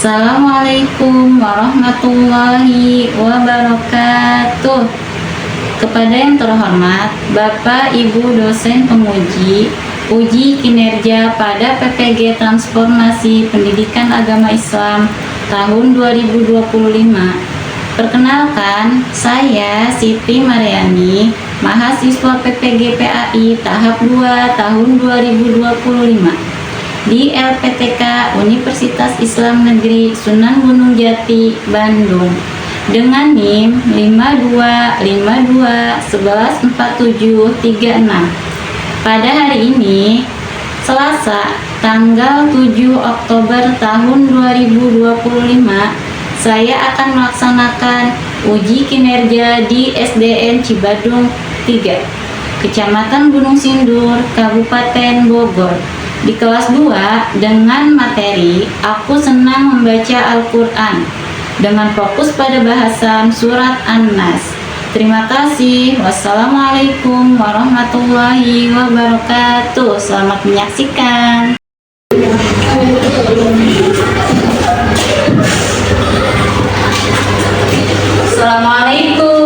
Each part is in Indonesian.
Assalamualaikum warahmatullahi wabarakatuh. Kepada yang terhormat Bapak Ibu dosen penguji uji kinerja pada PPG Transformasi Pendidikan Agama Islam tahun 2025. Perkenalkan, saya Siti Mariani, mahasiswa PPG PAI tahap 2 tahun 2025 di LPTK Universitas Islam Negeri Sunan Gunung Jati, Bandung, dengan NIM 5252114736. Pada hari ini, Selasa, tanggal 7 Oktober tahun 2025, saya akan melaksanakan uji kinerja di SDN Cibadung 3, Kecamatan Gunung Sindur, Kabupaten Bogor, di kelas 2 dengan materi Aku Senang Membaca Al-Quran dengan fokus pada bahasan surat An-Nas. Terima kasih. Wassalamualaikum warahmatullahi wabarakatuh. Selamat menyaksikan. Assalamualaikum.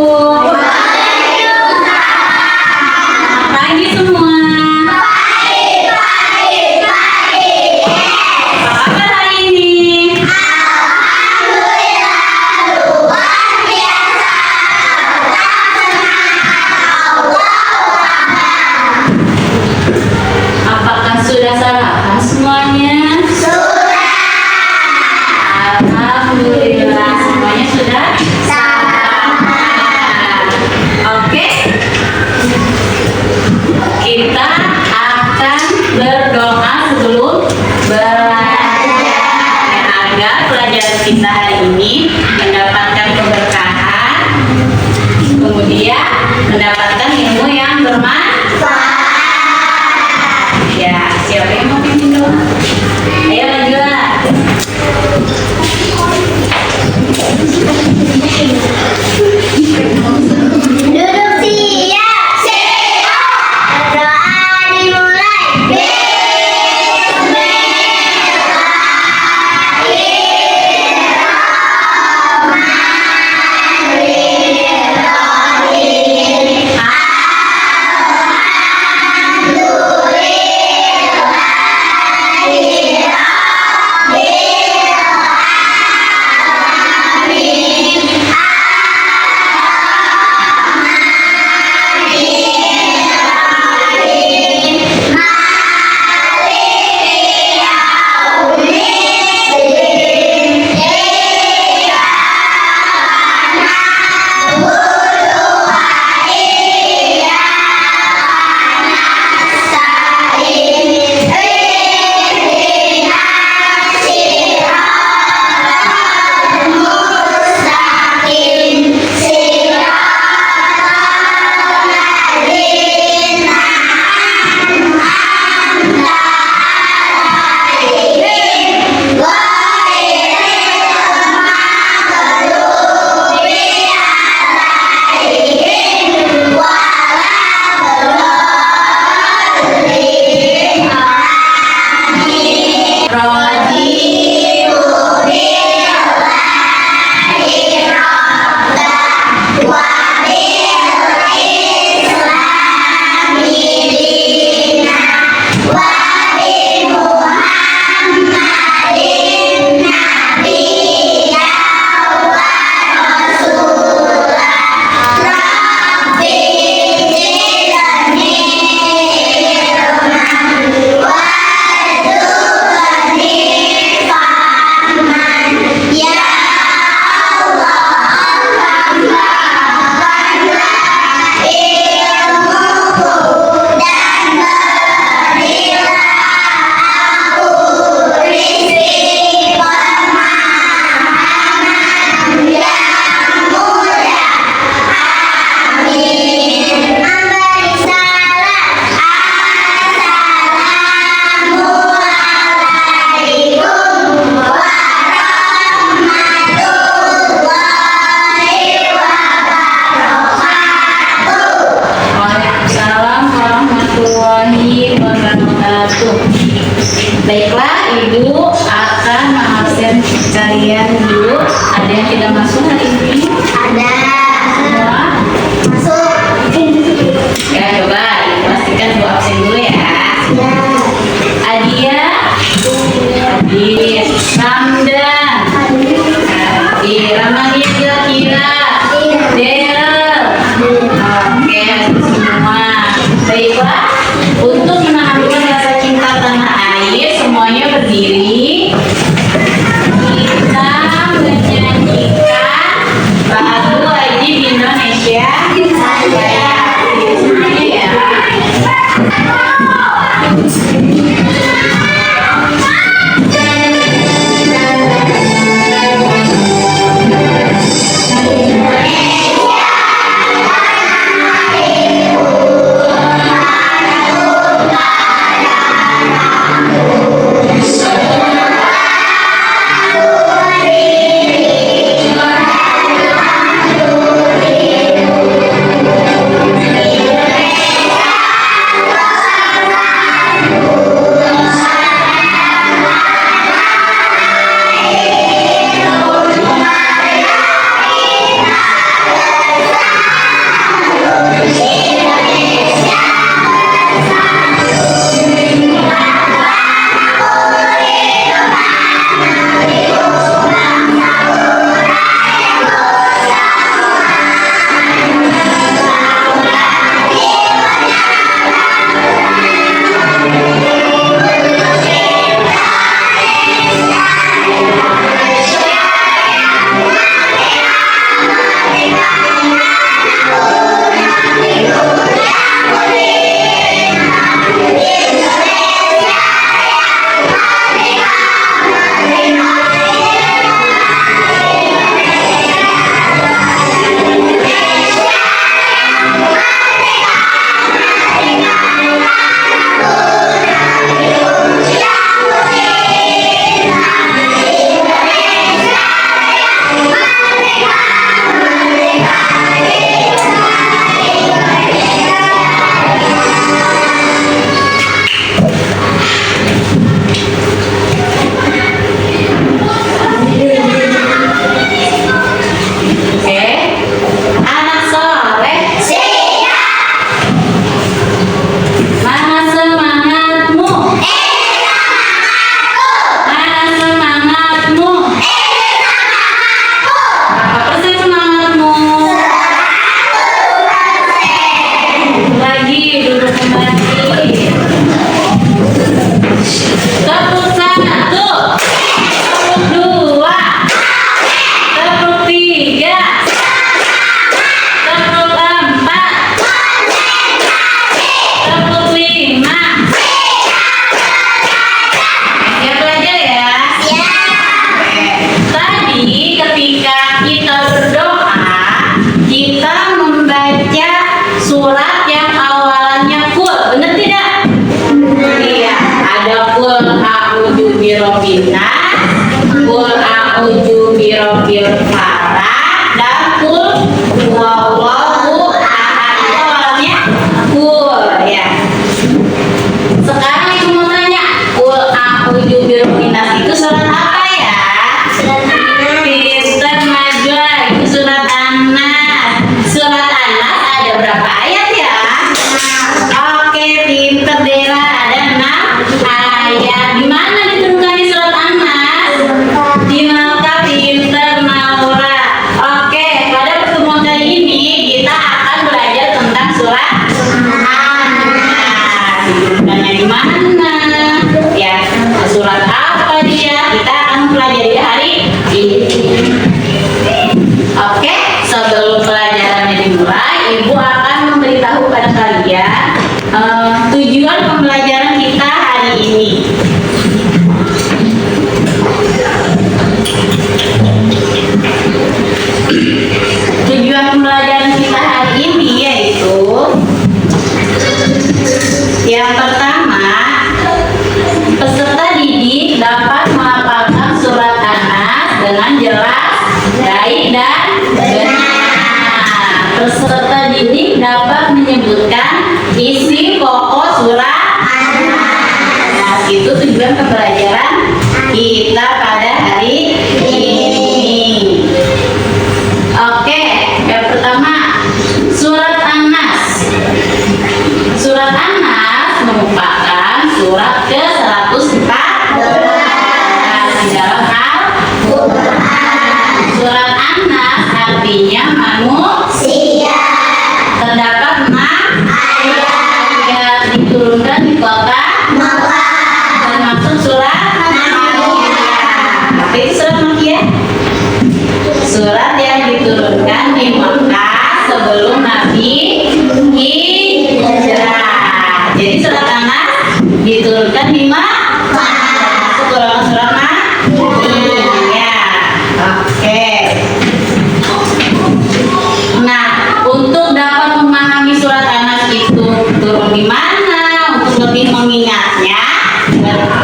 Kita akan berdoa sebelum belajar agar pelajaran kita hari ini mendapatkan keberkahan, kemudian mendapatkan ilmu yang bermanfaat. Ya, siapa yang mau pimpin doa? Ayo majulah. Baiklah, Ibu akan mengabsenkan kalian dulu. Ada yang tidak masuk hari ini? Ada. Semua? Masuk. Ya, coba pastikan Bu absen dulu ya. Ya. Adia, Adit, Ramdan, Ramadia, Kira, Daryl. Oke, semua. Baiklah, untuk menanamkan rasa cinta tanah air, semuanya berdiri. Kita menyanyikan lagu wajib Indonesia. Saya semuanya ya. dapat menyebutkan isi pokok surat An-Nas. itu tujuan pembelajaran kita pada hari ini. Oke, yang pertama surat An-Nas. Surat An-Nas merupakan surat ke-114 di dalam Al-Quran. Surat An-Nas artinya manusia. Terdapat 6 ayat diturunkan di kota Makkah. Termasuk surat Makkiyah. Apa itu surat Makkiyah? Surat yang diturunkan di Makkah sebelum Nabi hijrah. Jadi surat An-Nas diturunkan di Makkah. Masuk golongan surat Makkiyah. Oke. Nah, untuk dapat memahami surat An-Nas itu turun di mana, untuk lebih mengingatnya,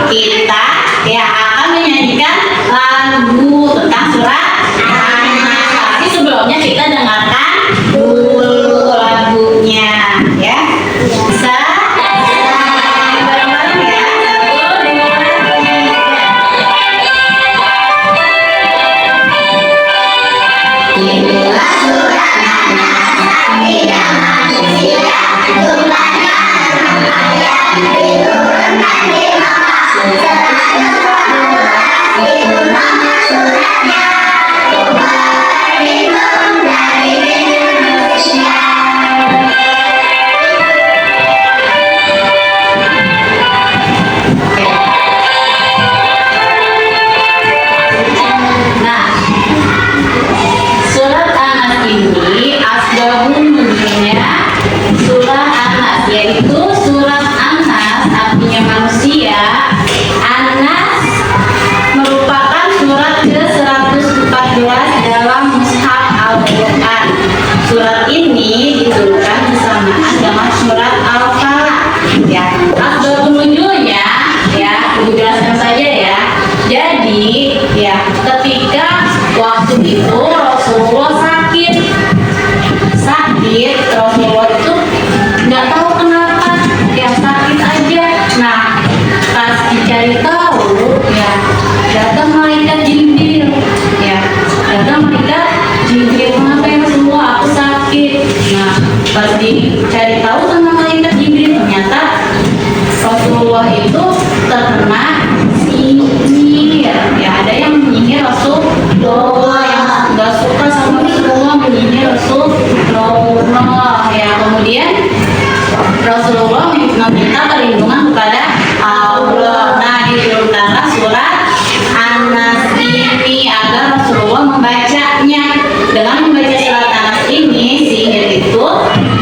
kita akan menyanyikan lagu tentang surat An-Nas. Tapi sebelumnya kita dengarkan dulu lagunya, ya. Bisa bareng-bareng ya. 1, 2, 3. Inilah surat An-Nas, tidak manusia, jumlahnya 6 ayat, diturunkan di Makkah. Itu nama suratnya, Tuhan dari Indonesia. Nah, surat An-Nas ini asbabun nuzulnya surat An-Nas, yaitu surat An-Nas artinya manusia. An-Nas merupakan surat ke-114 dalam mushaf Al-Quran. Surat ini diturunkan bersamaan dengan surat Al-Falaq. Ya, asbabun nuzulnya ya, Ibu jelaskan saja ya. Jadi ya, ketika waktu itu Rasulullah sakit, Rasulullah itu nggak tahu kenapa, ya sakit aja. Nah, pas dicari tahu, ya datang malaikat Jibril, kenapa ya Rasulullah, aku sakit. Nah, pas dicari tahu sama malaikat Jibril, ternyata Rasulullah itu terkena sihir. Ya, ada yang menyihir Rasulullah, yang nggak suka sama Rasulullah, menyihir Rasulullah. Ya, kemudian Rasulullah meminta perlindungan kepada Allah. Nah, diturunkanlah surat An-Nas ini agar Rasulullah membacanya. Dengan membaca surat An-Nas ini, sihir itu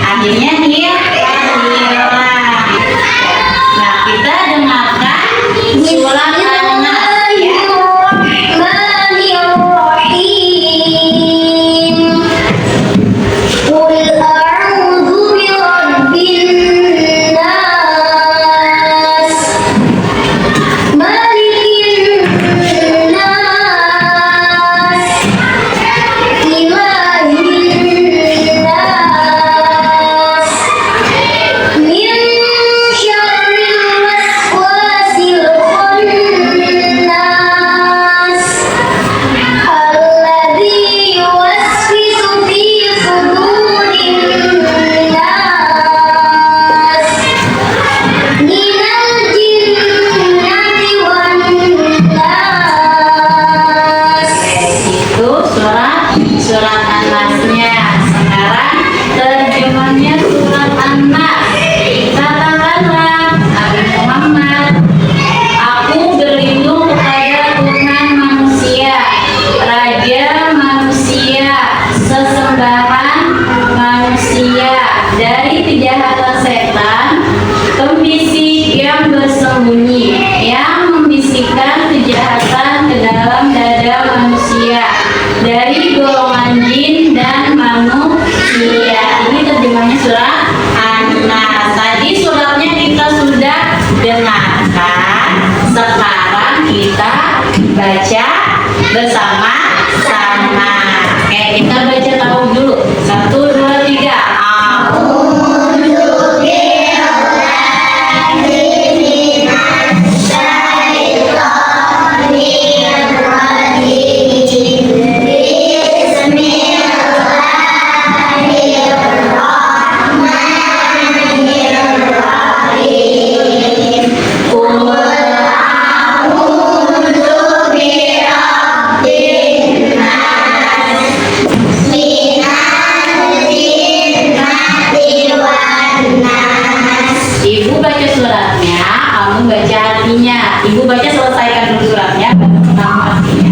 akhirnya hilang. Nah, kita dengarkan surat An-Nas ya. Qul a'udzu birabbin nas, malikin nas, ilahin nas, min syarril waswasil khannas, alladzi yuwaswisu fi sudurin nas, minal jinnati wan nas. Itu surat An-Nasnya. Sekarang terjemahnya surat An-Nas. Katakanlah, Nabi Muhammad, aku berlindung kepada Tuhan manusia, Raja manusia, sesembahan manusia, dari kejahatan setan, pembisik yang bersembunyi, yang membisikkan kejahatan ke dalam dada manusia, dari golongan jin dan manusia. Ini terjemahnya surat An-Nas. Tadi suratnya kita sudah dengarkan. Sekarang kita baca bersama-sama. Oke, kita baca tahu dulu. 1, 2, 3. A'udzu billahi minas suratnya, kamu baca artinya. Ibu baca, selesaikan dulu suratnya, baru kamu artinya.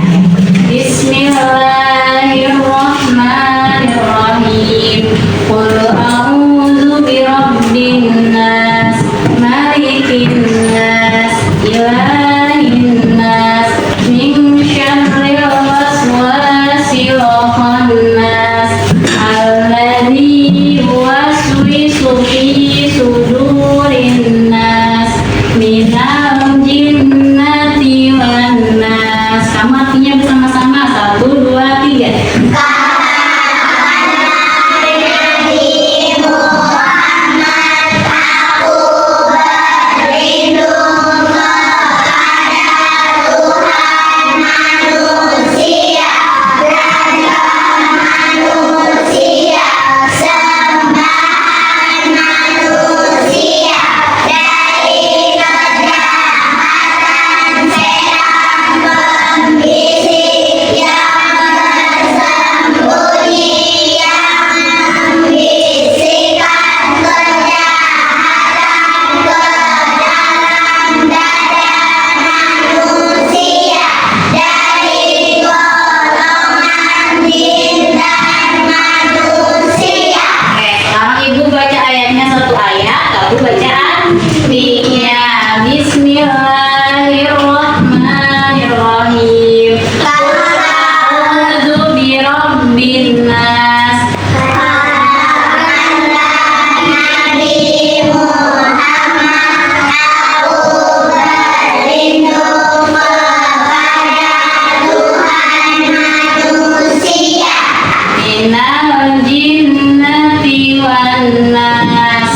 Bismillahirrahmanirrahim. Qul a'udzu birabbin nas, malikin nas, ilahin nas, min syarril waswasil khannas, alladzi yuwaswisu fi sudurin nas, minal jinnati wan nas. Kamu artinya bersama-sama. 1, 2, 3. Sekarang ibu baca ayatnya satu ayat, kamu baca artinya. Bismillahirrahmanirrahim. A'udzu birabbin nas. Minal jinnati wan nas.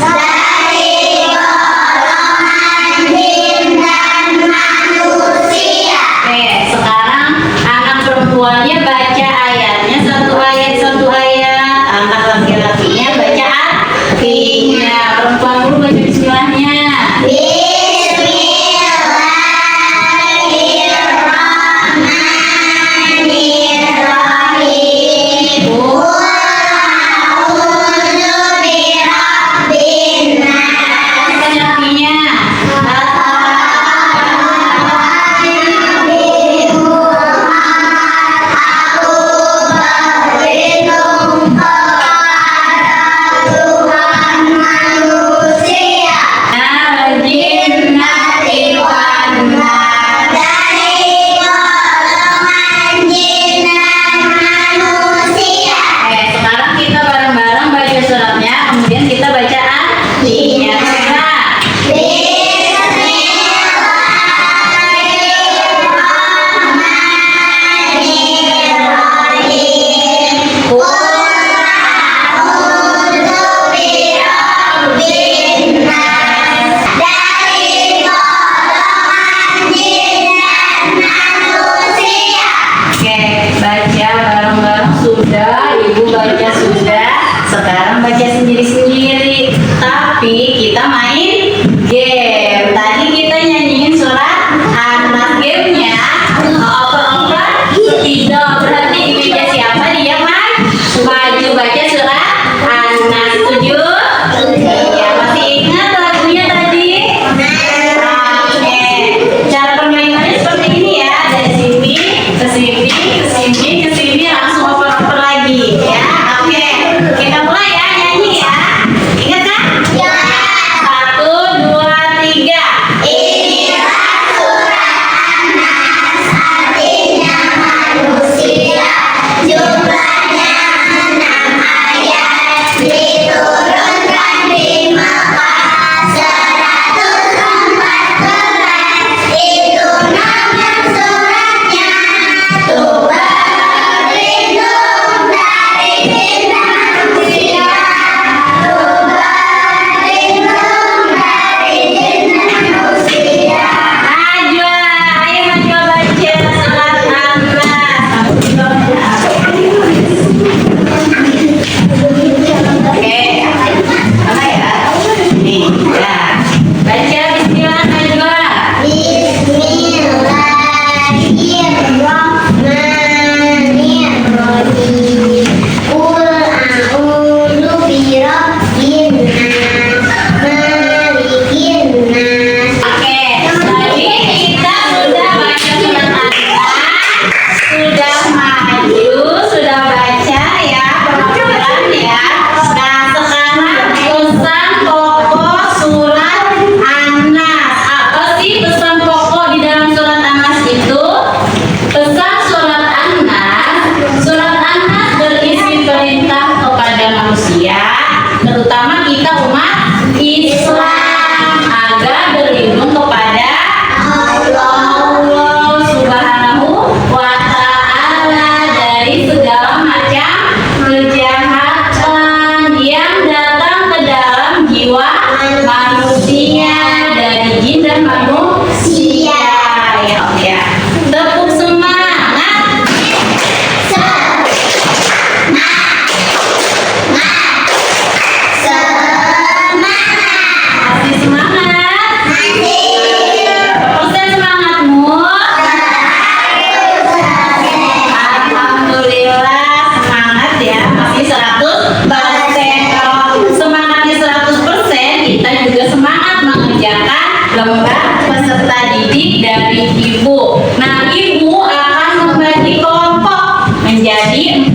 lembar peserta didik dari ibu. Nah, ibu akan membagi kelompok menjadi 4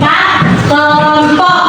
kelompok.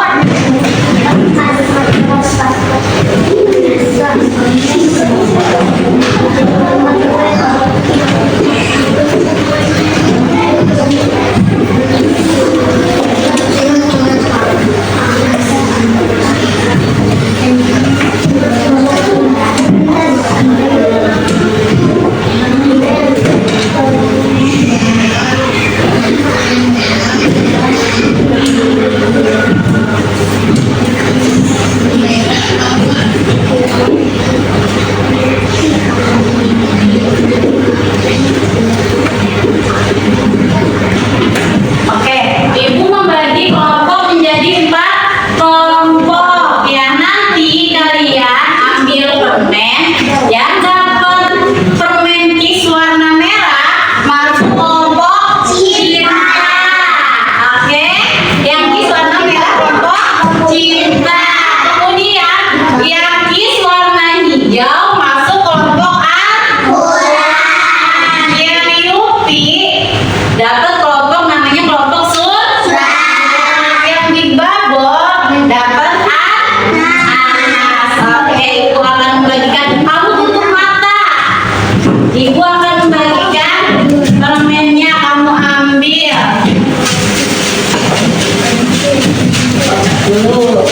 Oke, ibu membagi kelompok menjadi 4 kelompok. Ya, nanti kalian ambil permen yang dapat permen kis warna merah masuk kelompok cinta. Oke, yang kis warna merah kelompok cinta. Kemudian yang kis warna hijau masuk kelompok akuran. Yang Yupi dapat kelompok namanya kelompok surat. Yang di babon dapat anas. Oke, ibu akan membagikan. Kamu tutup mata. Ibu akan membagikan permennya, kamu ambil dulu.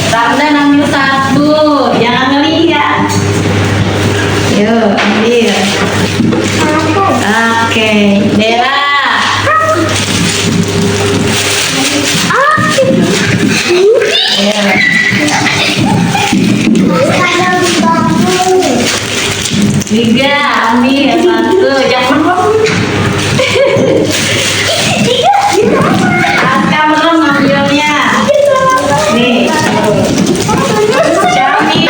Ramdan ambil 1, jangan ngelihat. Yuk, ambil. Oke, Dera. Liga, ambil 1, jangan belum. Aska belum ngambilnya. Nih. Xiaomi.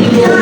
Ibu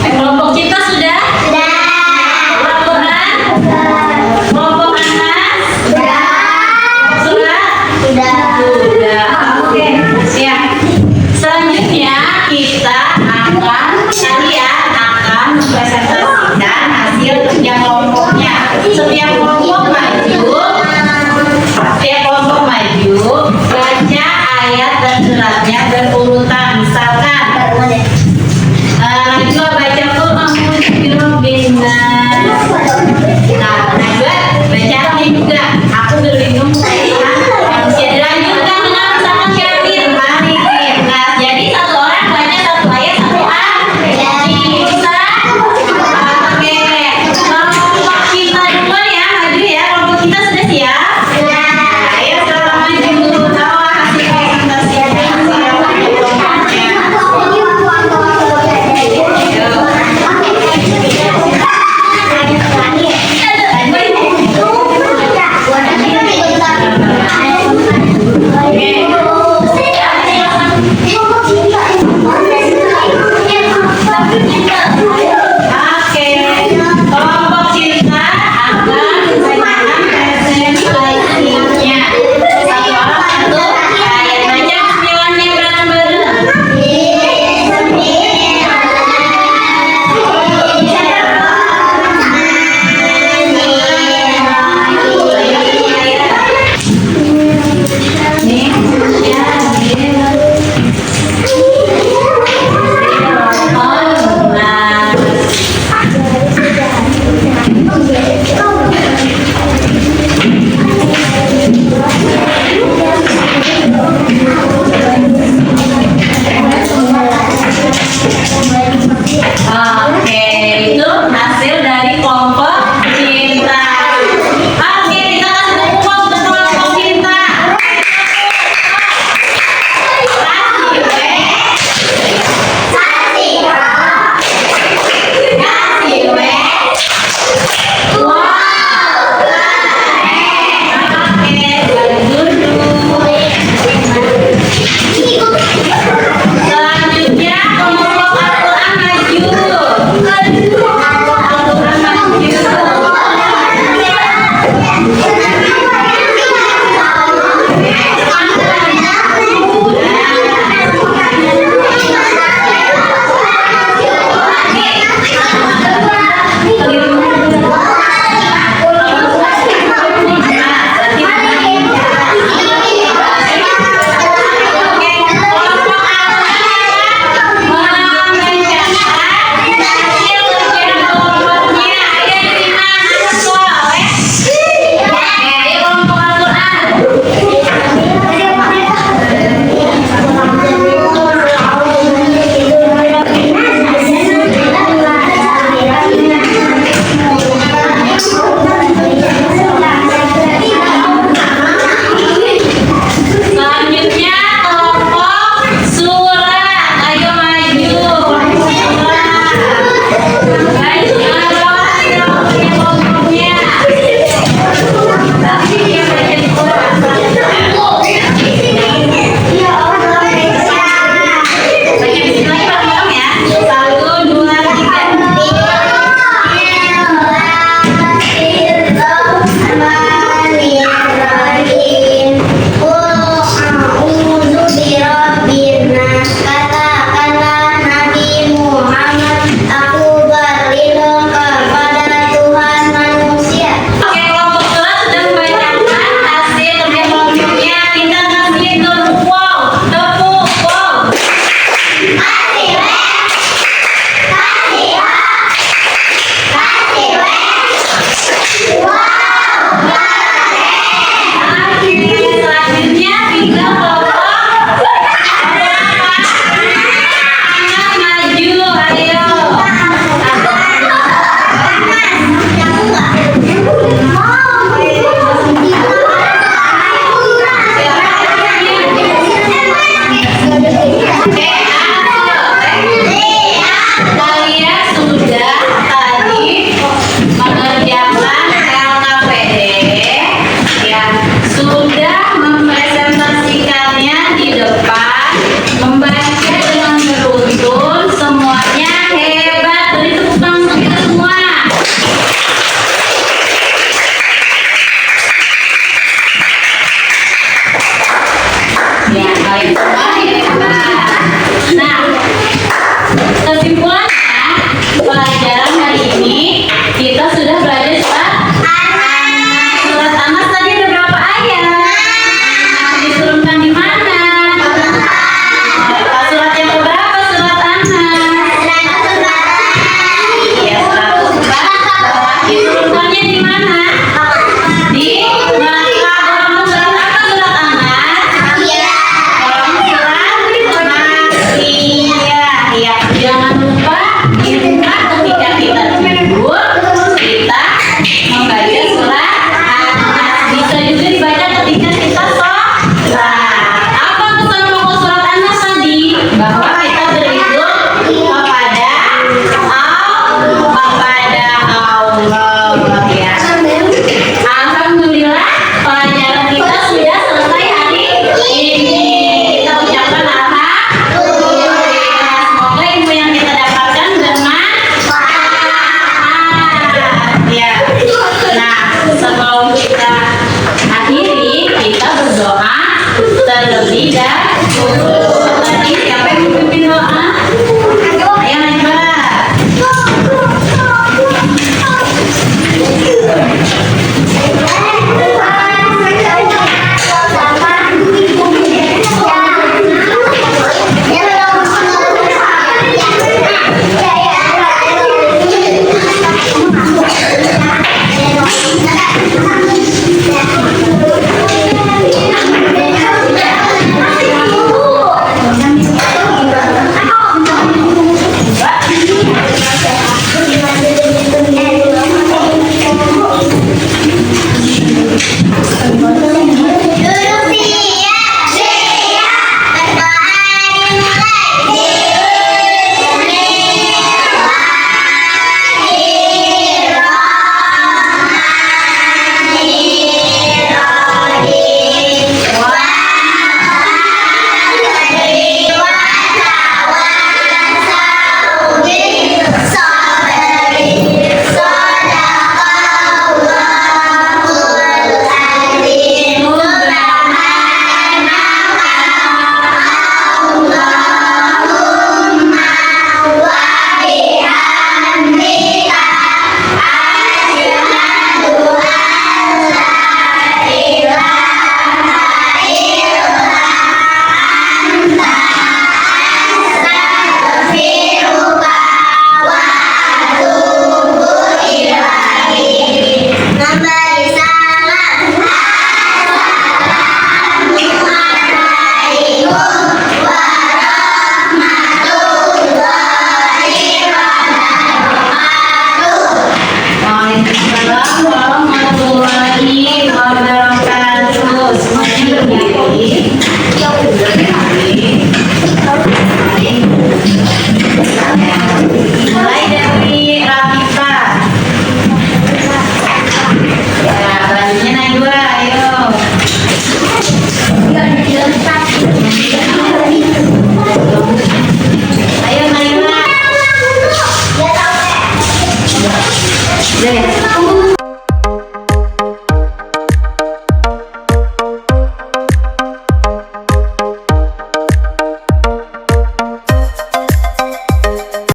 Kelompok kita sudah? Al-Quran? Kelompok Anas? Surat? Sudah. Oke, siap. Selanjutnya kalian akan mempresentasikan hasil kerja kelompoknya. Setiap kelompok maju, baca ayat dan suratnya berurutan.